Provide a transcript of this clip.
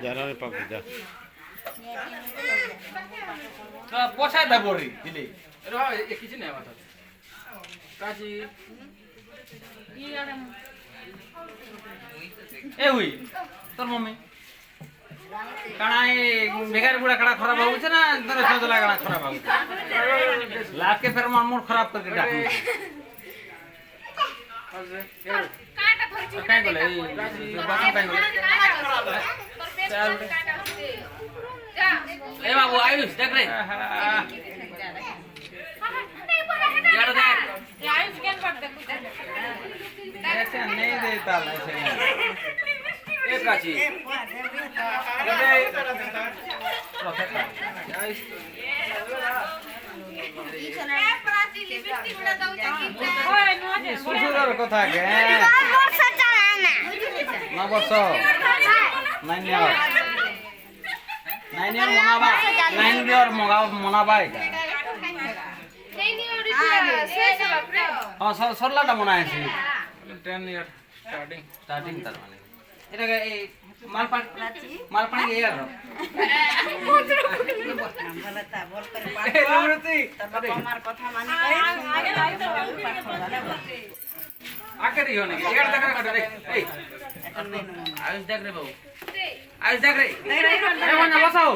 জানানি পাবি যা পয়সা দেব রে দিলে কিছু নেই আমার কাজী এ হুই তোর মম্মি কাଣା বেগার বুড়া কাড়া খারাপ হচ্ছে না ধরে চলা কাড়া খারাপ হচ্ছে লাকে ফের আমার মুড খারাপ করে ডাক কাই গলে এই বাসন কাই গলে এ বাবু আয়ুষ দেখ রে यार देख आयुष केन पर देख ऐसे नहीं देता ऐसे एक काची সুসুর কথা কে না বস নাইন মনাবা নাইন দিওর মনাবা এটা हाँ सरलाटा मना है 10 ईयर स्टार्टिंग तर माने এটাকে এই মালপানি কে ইয়ার ভালোতা বল করে পাঠ আমার কথা মানি করে আগে লাইতো পাঠ করে আকে দিও নাকি এর দেখা কাটা দেখ এই আয়ুষ দেখ রে বাবু আয়ুষ দেখ রে এই মনে বসাও